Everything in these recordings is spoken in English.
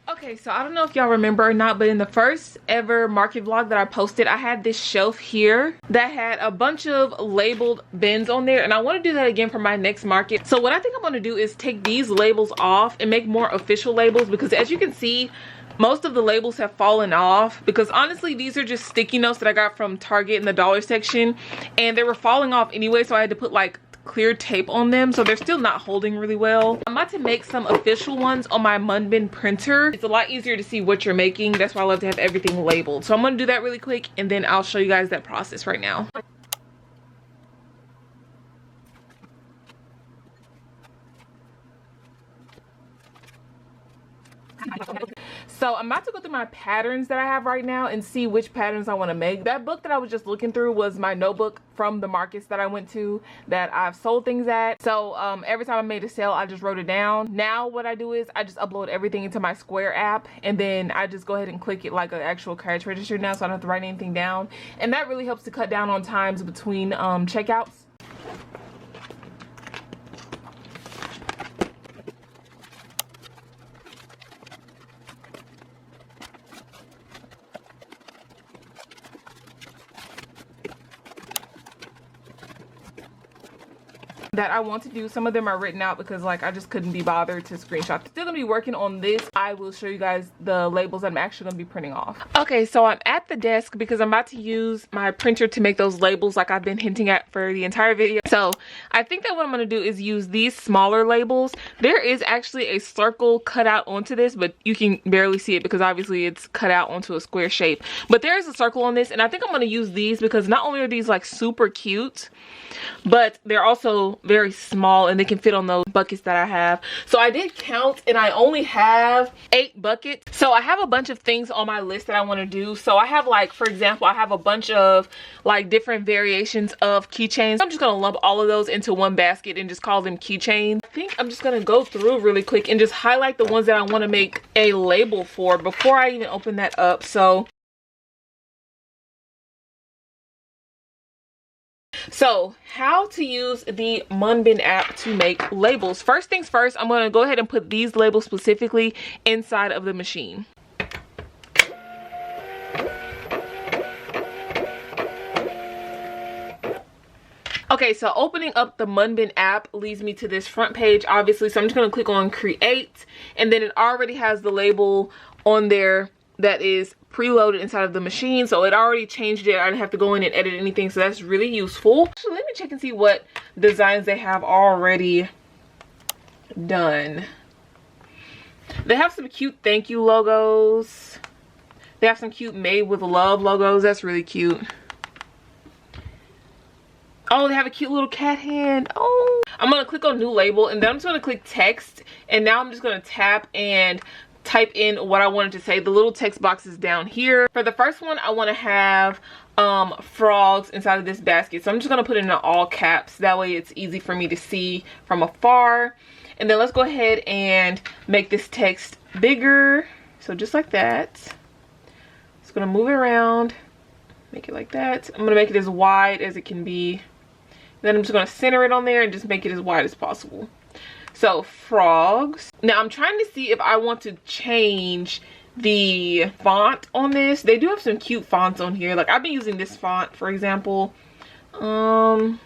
Okay, so I don't know if y'all remember or not, but in the first ever market vlog that I posted, I had this shelf here that had a bunch of labeled bins on there, and I want to do that again for my next market. So what I think I'm going to do is take these labels off and make more official labels, because as you can see, most of the labels have fallen off, because honestly these are just sticky notes that I got from Target in the dollar section, and they were falling off anyway, so I had to put like clear tape on them, so they're still not holding really well. I'm about to make some official ones on my Munbin printer. It's a lot easier to see what you're making. That's why I love to have everything labeled. So I'm going to do that really quick, and then I'll show you guys that process right now. So I'm about to go through my patterns that I have right now and see which patterns I want to make. That book that I was just looking through was my notebook from the markets that I went to that I've sold things at. So every time I made a sale, I just wrote it down. Now what I do is I just upload everything into my Square app, and then I just go ahead and click it like an actual cash register now, so I don't have to write anything down. And that really helps to cut down on times between checkouts. That I want to do. Some of them are written out because like I just couldn't be bothered to screenshot. Still gonna be working on this. I will show you guys the labels I'm actually gonna be printing off. Okay, so I'm at the desk because I'm about to use my printer to make those labels like I've been hinting at for the entire video. So I think that what I'm gonna do is use these smaller labels. There is actually a circle cut out onto this, but you can barely see it because obviously it's cut out onto a square shape. But there is a circle on this, and I think I'm gonna use these because not only are these like super cute, but they're also very small and they can fit on those buckets that I have. So I did count, and I only have 8 buckets. So I have a bunch of things on my list that I want to do. So I have, like, for example, I have a bunch of like different variations of keychains. I'm just gonna lump all of those into one basket and just call them keychains. I think I'm just gonna go through really quick and just highlight the ones that I want to make a label for before I even open that up. So how to use the Munbin app to make labels. First things first, I'm going to go ahead and put these labels specifically inside of the machine. Okay, so opening up the Munbin app leads me to this front page, obviously. So I'm just going to click on create, and then it already has the label on there that is preloaded inside of the machine, so it already changed it. I didn't have to go in and edit anything, so that's really useful. Actually, let me check and see what designs they have already done. They have some cute thank you logos. They have some cute made with love logos. That's really cute. Oh, they have a cute little cat hand. Oh, I'm gonna click on new label, and then I'm just gonna click text, and now I'm just gonna tap and type in what I wanted to say. The little text box is down here. For the first one, I want to have frogs inside of this basket, so I'm just going to put it in all caps. That way it's easy for me to see from afar. And then let's go ahead and make this text bigger, so just like that. Just going to move it around, make it like that. I'm going to make it as wide as it can be. Then I'm just going to center it on there and just make it as wide as possible. So frogs. Now I'm trying to see if I want to change the font on this. They do have some cute fonts on here. Like I've been using this font, for example. Oh,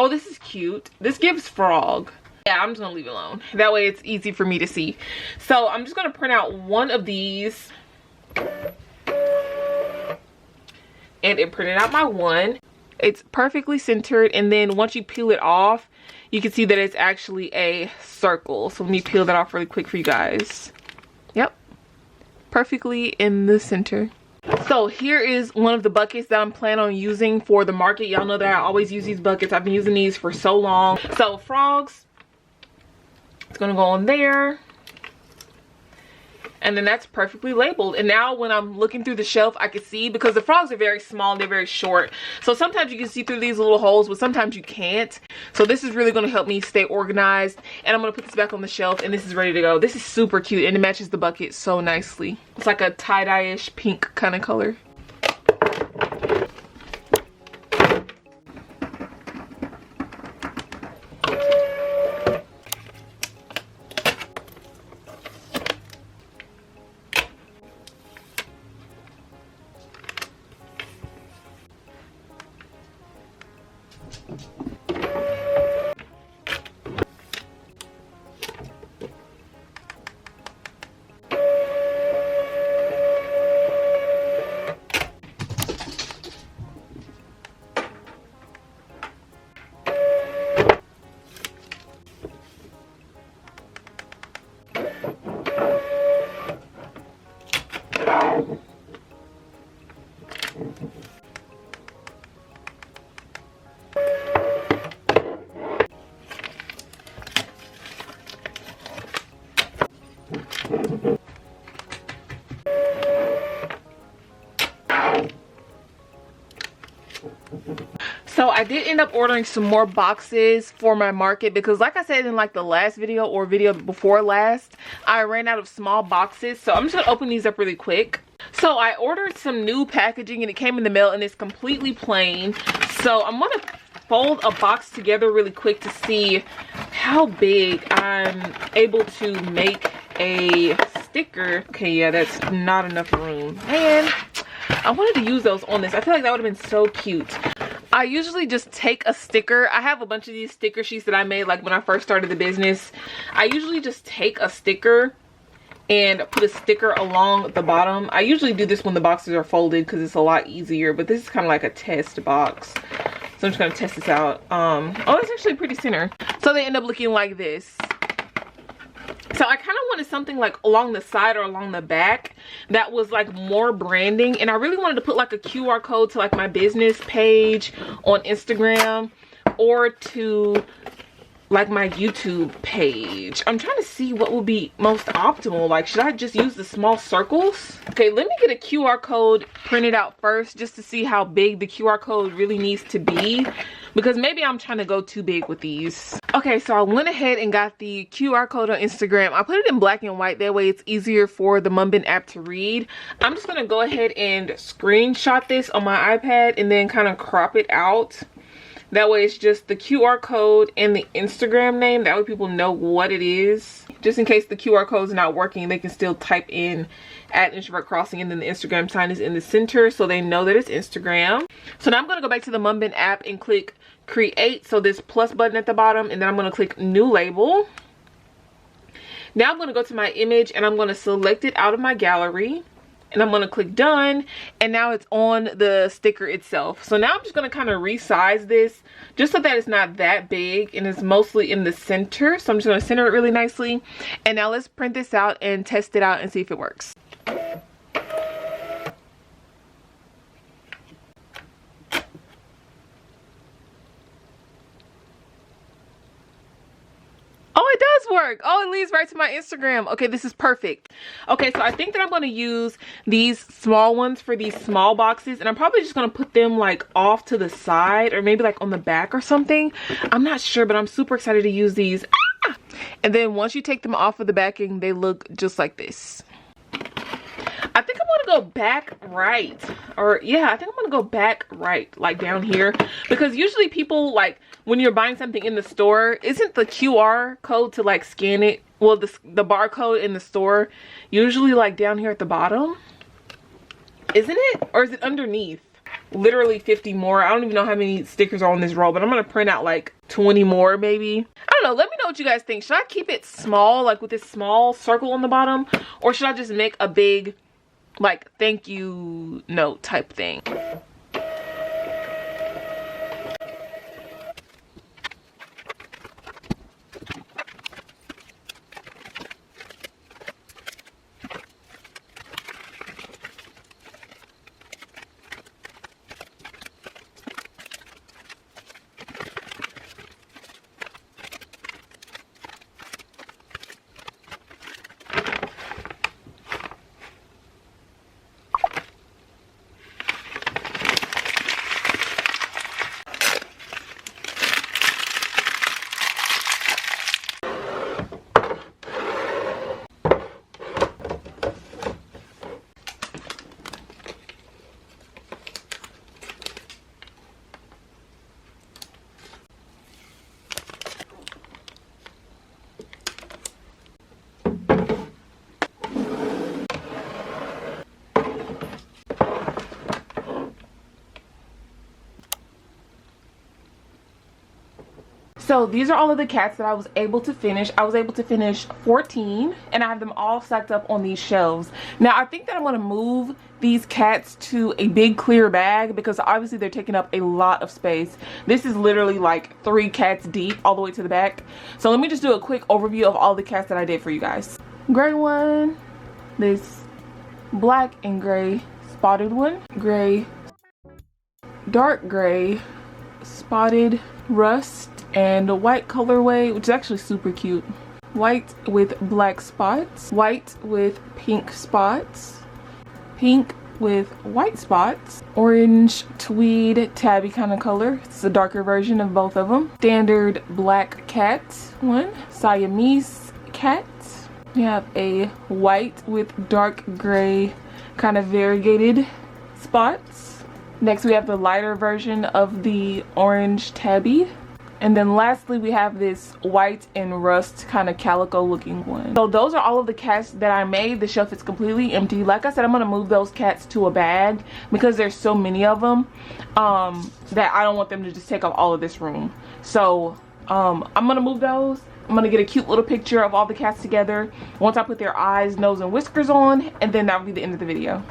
this is cute. This gives frog. Yeah, I'm just gonna leave it alone. That way it's easy for me to see. So I'm just gonna print out one of these. And it printed out my one. It's perfectly centered, and then once you peel it off, you can see that it's actually a circle. So let me peel that off really quick for you guys. Yep, perfectly in the center. So here is one of the buckets that I'm planning on using for the market. Y'all know that I always use these buckets. I've been using these for so long. So frogs, It's gonna go on there. And then that's perfectly labeled. And now when I'm looking through the shelf, I can see, because the frogs are very small and they're very short. So sometimes you can see through these little holes, but sometimes you can't. So this is really gonna help me stay organized. And I'm gonna put this back on the shelf, and this is ready to go. This is super cute, and it matches the bucket so nicely. It's like a tie-dye-ish pink kind of color. So I did end up ordering some more boxes for my market, because like I said in like the last video or video before last, I ran out of small boxes. So I'm just gonna open these up really quick. So I ordered some new packaging, and it came in the mail, and it's completely plain. So I'm gonna fold a box together really quick to see how big I'm able to make a sticker. Okay, yeah, that's not enough room. Man, I wanted to use those on this. I feel like that would have been so cute. I usually just take a sticker. I have a bunch of these sticker sheets that I made like when I first started the business. I usually just take a sticker and put a sticker along the bottom. I usually do this when the boxes are folded because it's a lot easier, but this is kind of like a test box. So I'm just gonna test this out. Oh, it's actually pretty center. So they end up looking like this. So I kind of wanted something like along the side or along the back that was like more branding, and I really wanted to put like a QR code to like my business page on Instagram or to like my YouTube page. I'm trying to see what would be most optimal. Like, should I just use the small circles? Okay, let me get a QR code printed out first just to see how big the QR code really needs to be, because maybe I'm trying to go too big with these. Okay, so I went ahead and got the QR code on Instagram. I put it in black and white, that way it's easier for the Memphis app to read. I'm just gonna go ahead and screenshot this on my iPad and then kind of crop it out. That way it's just the QR code and the Instagram name. That way people know what it is. Just in case the QR code is not working, they can still type in @introvertcrossing, and then the Instagram sign is in the center so they know that it's Instagram. So now I'm going to go back to the Memphis app and click create. So this plus button at the bottom, and then I'm going to click new label. Now I'm going to go to my image and I'm going to select it out of my gallery. And I'm going to click done, and now it's on the sticker itself. So now I'm just going to kind of resize this just so that it's not that big and it's mostly in the center. So I'm just going to center it really nicely. And now let's print this out and test it out and see if it works. Oh, it does work. Oh, it leads right to my Instagram. Okay, this is perfect. Okay, so I think that I'm going to use these small ones for these small boxes, and I'm probably just going to put them like off to the side or maybe like on the back or something. I'm not sure, but I'm super excited to use these. Ah! And then once you take them off of the backing, they look just like this. I think I'm gonna go back right, or yeah, I think I'm gonna go back right, like down here, because usually people, like when you're buying something in the store, isn't the QR code to like scan it, well the barcode in the store usually like down here at the bottom, isn't it? Or is it underneath? Literally 50 more. I don't even know how many stickers are on this roll, but I'm gonna print out like 20 more maybe. I don't know, let me know what you guys think. Should I keep it small, like with this small circle on the bottom, or should I just make a big like thank you note type thing? So these are all of the cats that I was able to finish. I was able to finish 14 and I have them all stacked up on these shelves. Now I think that I'm going to move these cats to a big clear bag because obviously they're taking up a lot of space. This is literally like 3 cats deep all the way to the back. So let me just do a quick overview of all the cats that I did for you guys. Gray one, this black and gray spotted one, gray, dark gray, spotted, rust, and a white colorway, which is actually super cute. White with black spots, white with pink spots, pink with white spots, orange tweed tabby kind of color. It's a darker version of both of them. Standard black cat one, Siamese cat. We have a white with dark gray kind of variegated spots. Next we have the lighter version of the orange tabby. And then lastly, we have this white and rust kind of calico looking one. So those are all of the cats that I made. The shelf is completely empty. Like I said, I'm going to move those cats to a bag because there's so many of them that I don't want them to just take up all of this room. So I'm going to move those. I'm going to get a cute little picture of all the cats together once I put their eyes, nose, and whiskers on. And then that'll be the end of the video.